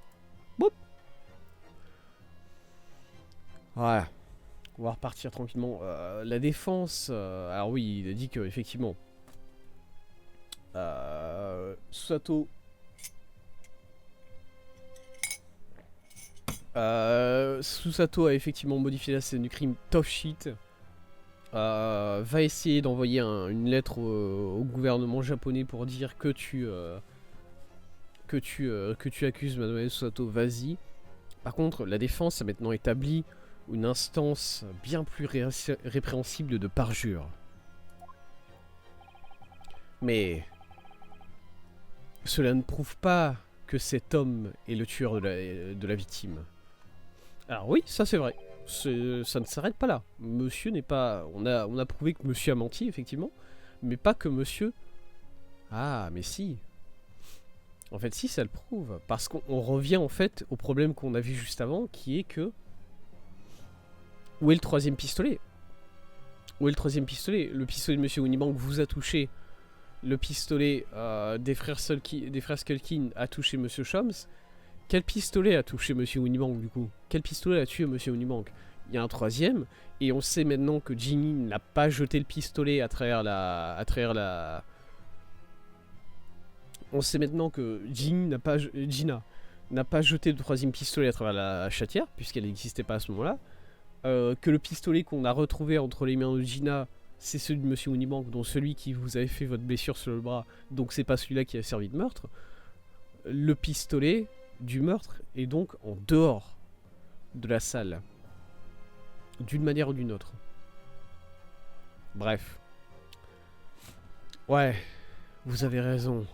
Boop. Voilà. On va repartir tranquillement. La défense... alors oui, il a dit que effectivement... Susato... Susato a effectivement modifié la scène du crime Tough Shit. Va essayer d'envoyer une lettre au gouvernement japonais pour dire que tu accuses Mademoiselle Susato. Vas-y. Par contre, la défense a maintenant établi une instance bien plus répréhensible de parjure. Mais cela ne prouve pas que cet homme est le tueur de la victime. Alors oui, ça c'est vrai. Ça ne s'arrête pas là. Monsieur n'est pas... On a prouvé que monsieur a menti, effectivement. Mais pas que monsieur... Ah, mais si. En fait, si, ça le prouve. Parce qu'on revient, en fait, au problème qu'on a vu juste avant, qui est que... Où est le troisième pistolet? Où est le troisième pistolet? Le pistolet de monsieur Unibank vous a touché. Le pistolet des frères Skulkin a touché monsieur Shams. Quel pistolet a touché monsieur Unibank, du coup? Quel pistolet a tué monsieur Unibank? Il y a un troisième, et on sait maintenant que Ginny n'a pas jeté le pistolet à travers la... On sait maintenant que Gina n'a pas jeté le troisième pistolet à travers la chatière, puisqu'elle n'existait pas à ce moment-là. Que le pistolet qu'on a retrouvé entre les mains de Gina, c'est celui de monsieur Unibank, dont celui qui vous avait fait votre blessure sur le bras, donc c'est pas celui-là qui a servi de meurtre. Le pistolet du meurtre est donc en dehors de la salle, d'une manière ou d'une autre. Bref. Ouais, vous avez raison.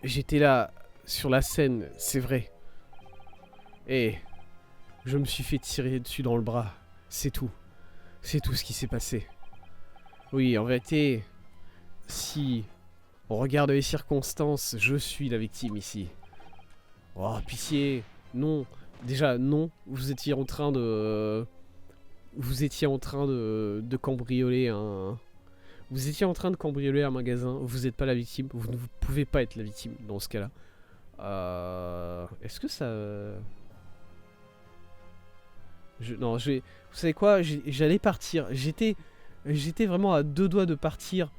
J'étais là, sur la scène, c'est vrai. Et je me suis fait tirer dessus dans le bras. C'est tout. C'est tout ce qui s'est passé. Oui, en vérité, si on regarde les circonstances, je suis la victime ici. Oh, pitié. Non. Déjà, non. Vous étiez en train de... cambrioler un... Vous étiez en train de cambrioler un magasin. Vous n'êtes pas la victime. Vous ne pouvez pas être la victime dans ce cas-là. Est-ce que ça... Non, vous savez quoi? J'allais partir. J'étais vraiment à deux doigts de partir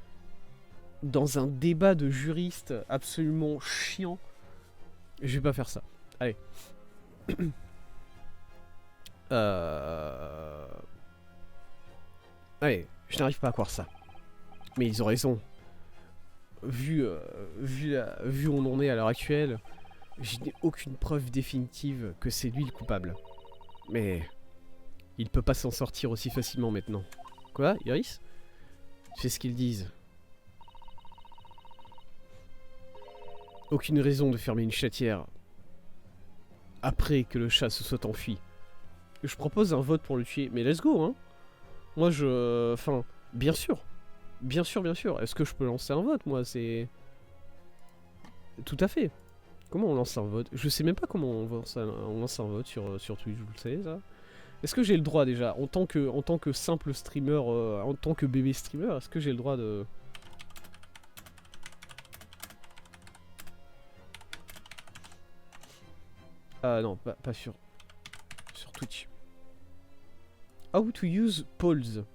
dans un débat de juristes absolument chiant. Je vais pas faire ça. Allez. Allez, je n'arrive pas à croire ça. Mais ils ont raison. Vu où on en est à l'heure actuelle, je n'ai aucune preuve définitive que c'est lui le coupable. Mais... il peut pas s'en sortir aussi facilement maintenant. Quoi, Iris? Tu fais ce qu'ils disent. Aucune raison de fermer une chatière après que le chat se soit enfui. Je propose un vote pour le tuer, mais let's go, hein. Moi, enfin, bien sûr. Bien sûr, bien sûr. Est-ce que je peux lancer un vote, moi? Tout à fait. Comment on lance un vote? Je sais même pas comment on lance un vote sur Twitch, vous le savez, ça? Est-ce que j'ai le droit, déjà, en tant que simple streamer, en tant que bébé streamer, est-ce que j'ai le droit de... Ah non, pas sur Twitch. How to use polls.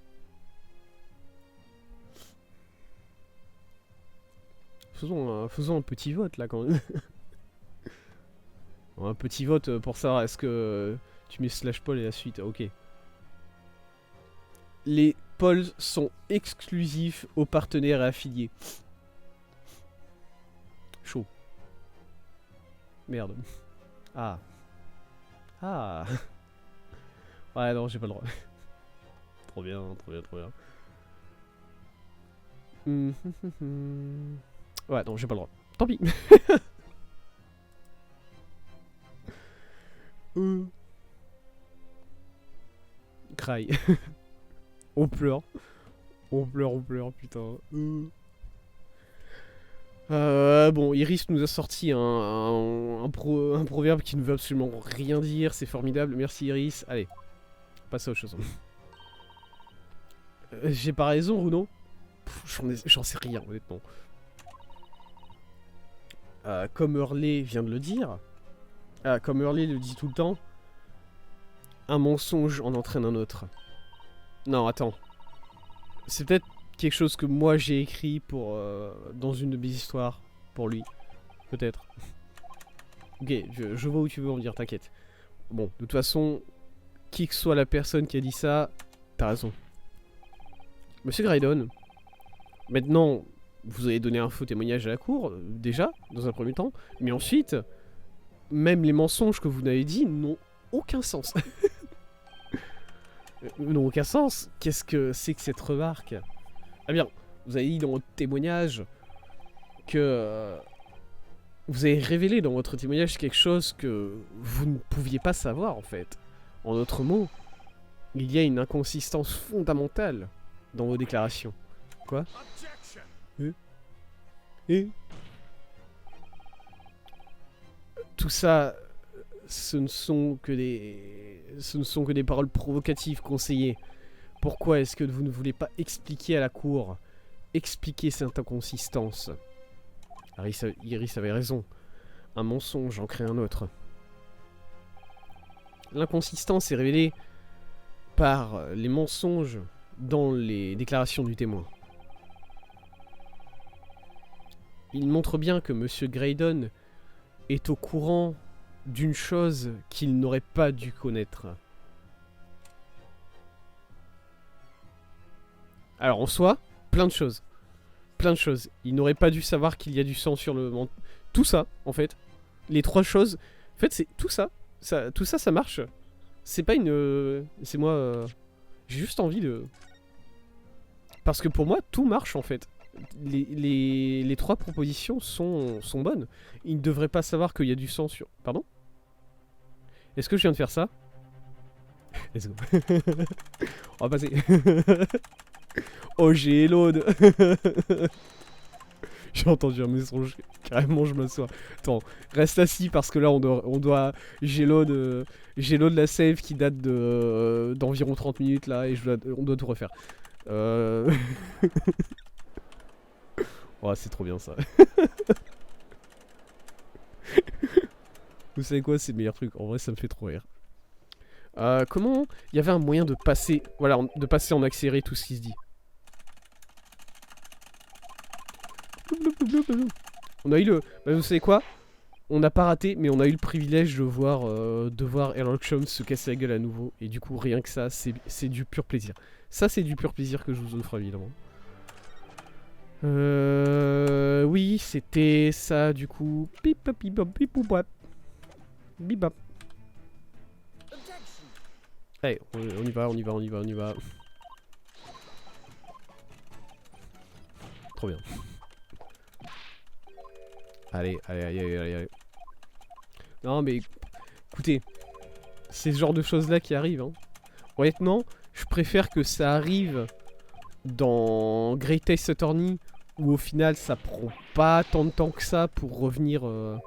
Faisons un petit vote là quand même. Un petit vote pour savoir est-ce que tu mets slash poll et la suite. Ok. Les polls sont exclusifs aux partenaires et affiliés. Chaud. Merde. Ah. Ah. Ouais, non, j'ai pas le droit. Trop bien, trop bien, trop bien. Ouais, non, j'ai pas le droit. Tant pis. Cry. On pleure. On pleure, putain. Bon, Iris nous a sorti un proverbe qui ne veut absolument rien dire. C'est formidable. Merci, Iris. Allez, passe à autre chose. J'ai pas raison, Runo? J'en sais rien, honnêtement. Comme Hurley vient de le dire, comme Hurley le dit tout le temps, un mensonge en entraîne un autre. Non, attends. C'est peut-être quelque chose que moi j'ai écrit pour dans une de mes histoires pour lui. Peut-être. Ok, je vois où tu veux en venir, t'inquiète. Bon, de toute façon, qui que soit la personne qui a dit ça, t'as raison. Monsieur Graydon, maintenant, vous avez donné un faux témoignage à la cour, déjà, dans un premier temps, mais ensuite, même les mensonges que vous n'avez dit n'ont aucun sens. N'ont aucun sens. Qu'est-ce que c'est que cette remarque? Ah bien, vous avez dit dans votre témoignage que... vous avez révélé dans votre témoignage quelque chose que vous ne pouviez pas savoir, en fait. En d'autres mots, il y a une inconsistance fondamentale dans vos déclarations. Quoi? Et tout ça, ce ne sont que des paroles provocatives, conseiller. Pourquoi est-ce que vous ne voulez pas expliquer à la cour, expliquer cette inconsistance? Iris avait raison. Un mensonge en crée un autre. L'inconsistance est révélée par les mensonges dans les déclarations du témoin. Il montre bien que Monsieur Graydon est au courant d'une chose qu'il n'aurait pas dû connaître. Alors en soi, plein de choses. Plein de choses. Il n'aurait pas dû savoir qu'il y a du sang sur le manteau. Tout ça, en fait. Les trois choses. En fait, c'est tout ça. Tout ça, ça marche. C'est pas une... c'est moi... j'ai juste envie de... Parce que pour moi, tout marche, en fait. Les trois propositions sont bonnes. Il ne devrait pas savoir qu'il y a du sang sur... Pardon? Est-ce que je viens de faire ça? Let's go. On va passer. Oh, j'ai l'aude. J'ai entendu un message, carrément je m'assois. Attends, reste assis parce que là on doit j'ai l'aude la save qui date d'environ 30 minutes là et on doit tout refaire. Oh, c'est trop bien ça. Vous savez quoi, c'est le meilleur truc. En vrai, ça me fait trop rire. Comment... Il y avait un moyen de passer... Voilà, de passer en accéléré tout ce qui se dit. On a eu le... Bah, vous savez quoi? On n'a pas raté, mais on a eu le privilège de voir Sherlock Holmes se casser la gueule à nouveau. Et du coup, rien que ça, c'est du pur plaisir. Ça, c'est du pur plaisir que je vous offre, évidemment. Oui, c'était ça, du coup. Bip, bip, bip, bip, bip, bip, bip. Allez, on y va, on y va, on y va, on y va. Trop bien. Allez, allez, allez, allez, allez, allez. Non mais, écoutez, c'est ce genre de choses là qui arrivent. Hein. Honnêtement, je préfère que ça arrive dans Great Ace Attorney, où au final ça prend pas tant de temps que ça pour revenir, là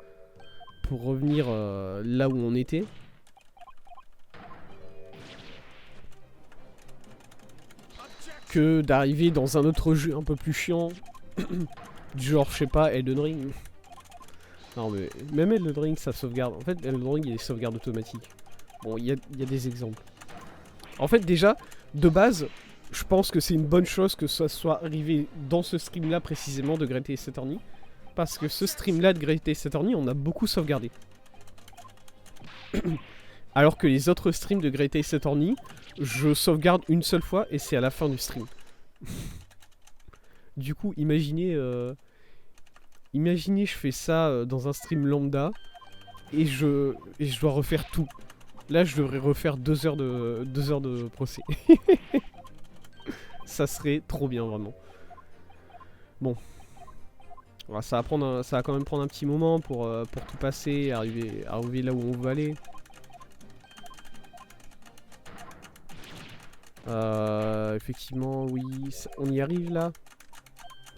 où on était. Que d'arriver dans un autre jeu un peu plus chiant, du genre, je sais pas, Elden Ring. Non mais, même Elden Ring ça sauvegarde. En fait, Elden Ring il y a des sauvegardes automatiques. Bon, il y a des exemples. En fait, déjà, de base, je pense que c'est une bonne chose que ça soit arrivé dans ce stream-là précisément de Great Ace Attorney. Parce que ce stream-là de Great Ace Attorney, on a beaucoup sauvegardé. Alors que les autres streams de Great Ace Attorney, je sauvegarde une seule fois et c'est à la fin du stream. Du coup, imaginez, imaginez je fais ça dans un stream lambda et je dois refaire tout. Là, je devrais refaire 2 heures de procès. Ça serait trop bien, vraiment. Bon. Alors, ça va quand même prendre un petit moment pour tout passer, arriver là où on veut aller. Effectivement, oui, on y arrive là.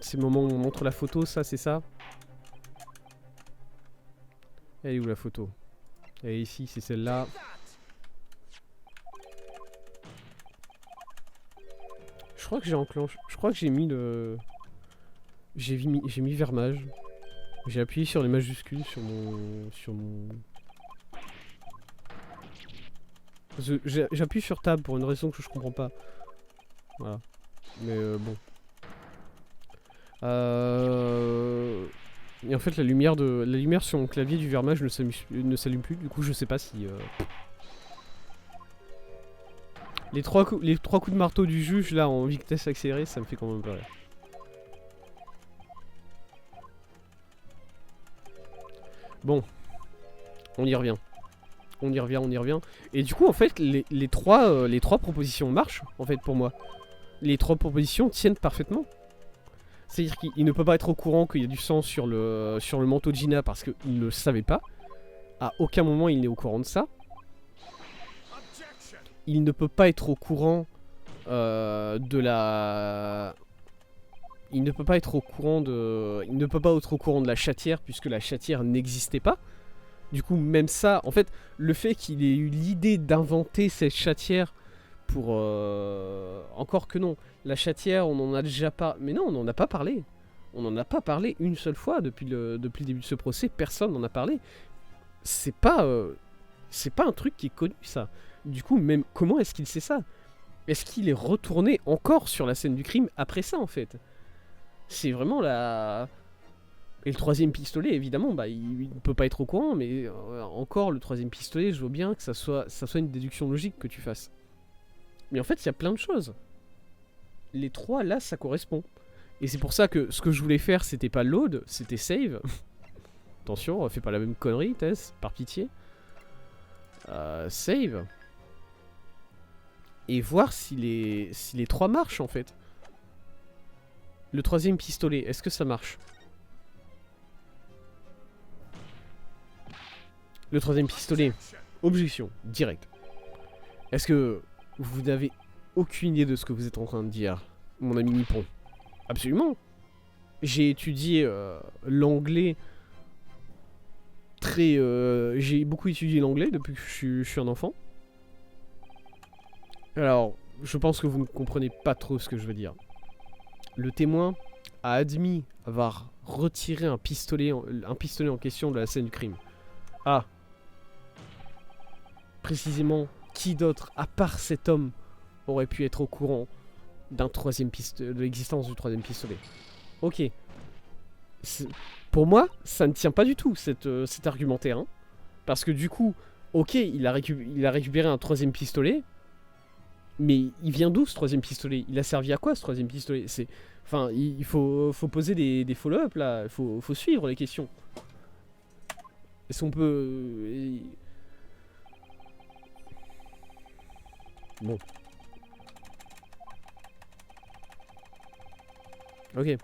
C'est le moment où on montre la photo, ça, c'est ça. Elle est où la photo? Elle est ici, c'est celle-là. Je crois que j'ai enclenché. Je crois que j'ai mis le. J'ai mis Vermage. J'ai appuyé sur les majuscules sur mon. J'appuie sur Tab pour une raison que je comprends pas. Voilà. Mais bon. Et en fait la lumière sur mon clavier du Vermage ne s'allume plus. Du coup je sais pas si. Les trois coups de marteau du juge là en vitesse accélérée, ça me fait quand même peur. Bon, on y revient. On y revient. Et du coup, en fait, les trois propositions marchent, en fait, pour moi. Les 3 propositions tiennent parfaitement. C'est-à-dire qu'il ne peut pas être au courant qu'il y a du sang sur le manteau de Gina parce qu'il ne le savait pas. À aucun moment, il n'est au courant de ça. Il ne peut pas être au courant de la... Il ne peut pas être au courant de la chatière puisque la chatière n'existait pas. Du coup, même ça, en fait, le fait qu'il ait eu l'idée d'inventer cette chatière pour... Encore que non, la chatière, on en a déjà pas... Mais non, on n'en a pas parlé. On n'en a pas parlé une seule fois depuis le début de ce procès. Personne n'en a parlé. C'est pas un truc qui est connu, ça. Du coup, même comment est-ce qu'il sait ça? Est-ce qu'il est retourné encore sur la scène du crime après ça, en fait? C'est vraiment la... Et le 3ème pistolet, évidemment, bah, il ne peut pas être au courant, mais encore, le 3ème pistolet, je veux bien que ça soit une déduction logique que tu fasses. Mais en fait, il y a plein de choses. Les 3, là, ça correspond. Et c'est pour ça que ce que je voulais faire, c'était pas load, c'était save. Attention, fais pas la même connerie, Tess, par pitié. Save. Et voir si les 3 marchent, en fait. Le 3ème pistolet, est-ce que ça marche? Le 3ème pistolet, objection, direct. Est-ce que vous n'avez aucune idée de ce que vous êtes en train de dire, mon ami Nippon? Absolument. J'ai étudié l'anglais très... j'ai beaucoup étudié l'anglais depuis que je suis un enfant. Alors, je pense que vous ne comprenez pas trop ce que je veux dire. Le témoin a admis avoir retiré un pistolet en question de la scène du crime. Ah. Précisément, qui d'autre, à part cet homme, aurait pu être au courant de l'existence du 3ème pistolet? Ok. Pour moi, ça ne tient pas du tout, cet argumentaire. Hein. Parce que du coup, ok, il a récupéré un 3ème pistolet, mais il vient d'où ce 3ème pistolet? Il a servi à quoi ce 3ème pistolet? Enfin, il faut poser des follow-up là, il faut suivre les questions. Est-ce qu'on peut... Bon. Ok.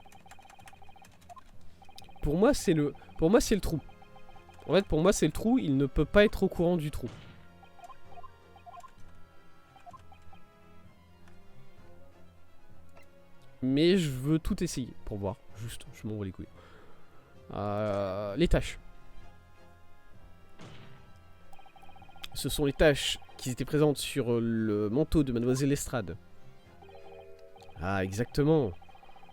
Pour moi, c'est le Pour moi, c'est le trou. En fait, pour moi, c'est le trou. Il ne peut pas être au courant du trou. Mais je veux tout essayer pour voir. Juste, je m'en bats les couilles. Les tâches. Ce sont les tâches qui étaient présentes sur le manteau de Mademoiselle Lestrade. Ah, exactement.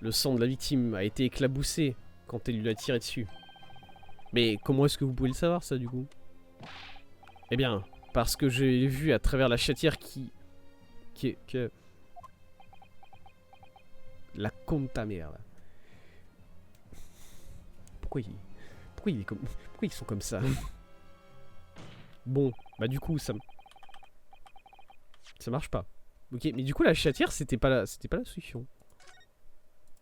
Le sang de la victime a été éclaboussé quand elle lui a tiré dessus. Mais comment est-ce que vous pouvez le savoir, ça, du coup? Eh bien, parce que j'ai vu à travers la chatière que... La compta merde. Pourquoi ils sont comme ça? Bon, bah du coup, ça marche pas. Ok, mais du coup, la chatière, c'était pas la solution.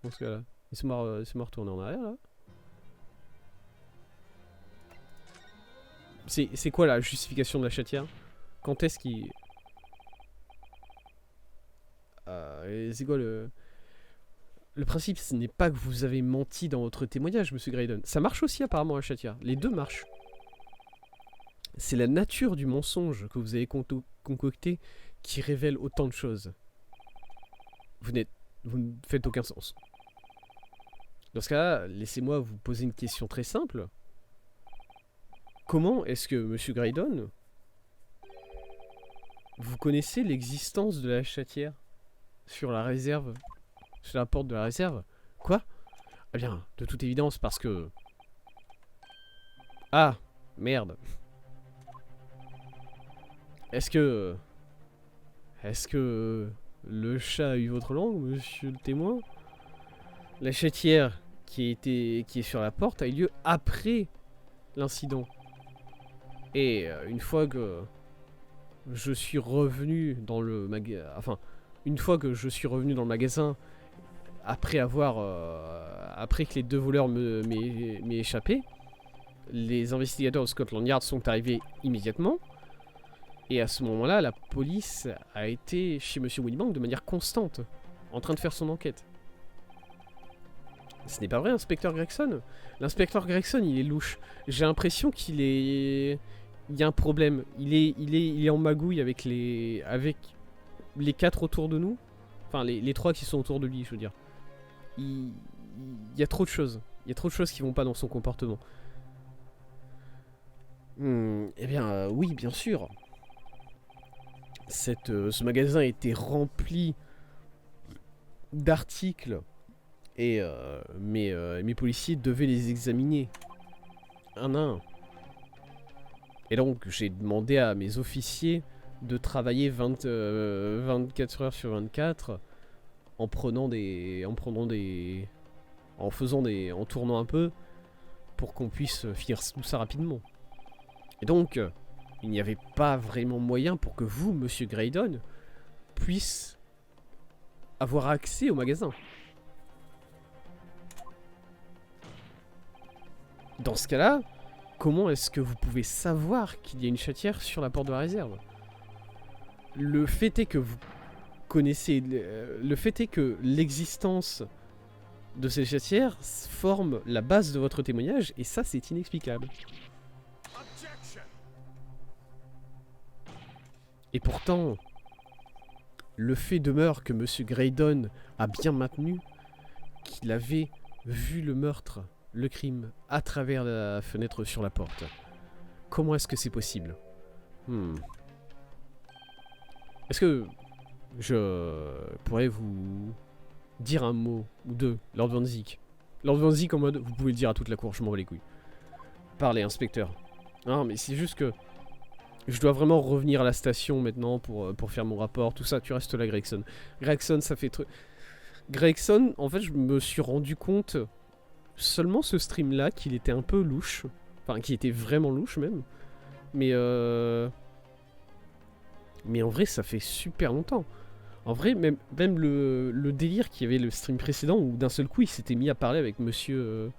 Dans ce cas-là. Il se m'a retourné en arrière, là. C'est quoi la justification de la chatière? Quand est-ce qu'il... c'est quoi le... Le principe, ce n'est pas que vous avez menti dans votre témoignage, monsieur Graydon. Ça marche aussi apparemment la chatière. Les deux marchent. C'est la nature du mensonge que vous avez concocté qui révèle autant de choses. Vous ne faites aucun sens. Dans ce cas-là, laissez-moi vous poser une question très simple. Comment est-ce que, monsieur Graydon, vous connaissez l'existence de la chatière sur la réserve, sur la porte de la réserve? Quoi? Eh bien, de toute évidence, parce que... Ah, merde. Est-ce que le chat a eu votre langue, monsieur le témoin? La chatière qui est sur la porte a eu lieu après l'incident. Et une fois que je suis revenu dans le magasin... Enfin, une fois que je suis revenu dans le magasin, après que les deux voleurs m'aient échappé, les investigateurs de Scotland Yard sont arrivés immédiatement. Et à ce moment-là, la police a été chez Monsieur Winbank de manière constante, en train de faire son enquête. Ce n'est pas vrai, inspecteur Gregson? L'inspecteur Gregson, il est louche. J'ai l'impression qu'il est... Il y a un problème. Il est en magouille avec les quatre autour de nous. Enfin, les trois qui sont autour de lui, je veux dire. Il y a trop de choses. Il y a trop de choses qui vont pas dans son comportement. Eh bien, oui, bien sûr. Ce magasin était rempli d'articles et mes policiers devaient les examiner un à un. Et donc j'ai demandé à mes officiers de travailler 24 heures sur 24 en tournant un peu pour qu'on puisse finir tout ça rapidement. Et donc il n'y avait pas vraiment moyen pour que vous, monsieur Graydon, puisse avoir accès au magasin. Dans ce cas-là, comment est-ce que vous pouvez savoir qu'il y a une chatière sur la porte de la réserve? Le fait est que vous connaissez... Le fait est que l'existence de ces chatières forme la base de votre témoignage, et ça, c'est inexplicable. Et pourtant, le fait demeure que monsieur Graydon a bien maintenu qu'il avait vu le meurtre, le crime, à travers la fenêtre sur la porte. Comment est-ce que c'est possible? Est-ce que je pourrais vous dire un mot ou deux, Lord Van Zik? Lord Van Zik en mode, vous pouvez le dire à toute la cour, je m'en bats les couilles. Parlez, inspecteur. Non, mais c'est juste que je dois vraiment revenir à la station maintenant pour faire mon rapport, tout ça. Tu restes là, Gregson. Gregson, ça fait truc. Gregson, en fait, je me suis rendu compte seulement ce stream-là qu'il était un peu louche. Enfin, qu'il était vraiment louche même. Mais en vrai, ça fait super longtemps. En vrai, même le délire qu'il y avait le stream précédent où d'un seul coup, il s'était mis à parler avec monsieur...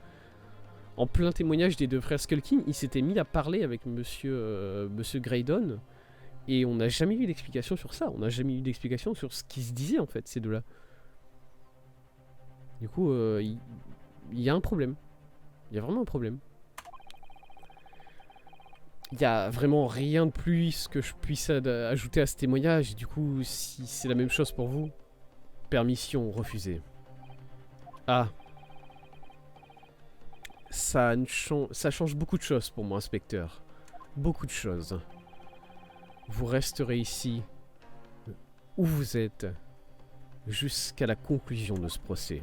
en plein témoignage des deux frères Skulking, il s'était mis à parler avec monsieur Graydon. Et on n'a jamais eu d'explication sur ça. On n'a jamais eu d'explication sur ce qui se disait en fait, ces deux-là. Du coup, il y a un problème. Il y a vraiment un problème. Il n'y a vraiment rien de plus que je puisse ajouter à ce témoignage. Et du coup, si c'est la même chose pour vous, permission refusée. Ah. Ça change beaucoup de choses pour moi, inspecteur. Beaucoup de choses. Vous resterez ici, où vous êtes, jusqu'à la conclusion de ce procès.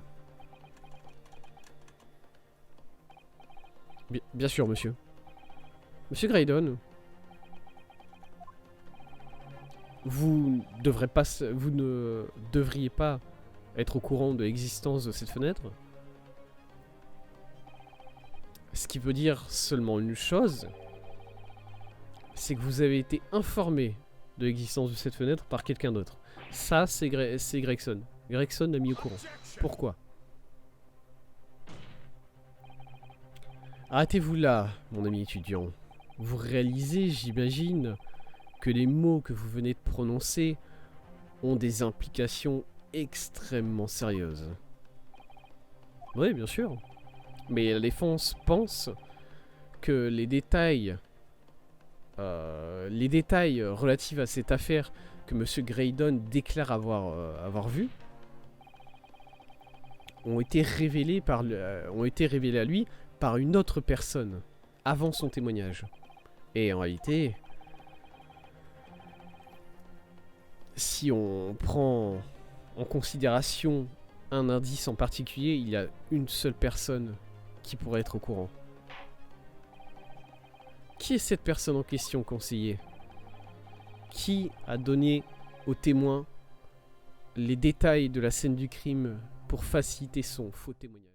Bien sûr, monsieur. Monsieur Graydon, vous ne devriez pas être au courant de l'existence de cette fenêtre. Ce qui veut dire seulement une chose, c'est que vous avez été informé de l'existence de cette fenêtre par quelqu'un d'autre. Ça, c'est Gregson. Gregson l'a mis au courant. Pourquoi? Arrêtez-vous là, mon ami étudiant. Vous réalisez, j'imagine, que les mots que vous venez de prononcer ont des implications extrêmement sérieuses. Oui, bien sûr. Mais la défense pense que les détails relatifs à cette affaire que M. Graydon déclare avoir vu ont été révélés à lui par une autre personne avant son témoignage. Et en réalité, si on prend en considération un indice en particulier, il y a une seule personne qui pourrait être au courant. Qui est cette personne en question, conseiller? Qui a donné aux témoins les détails de la scène du crime pour faciliter son faux témoignage?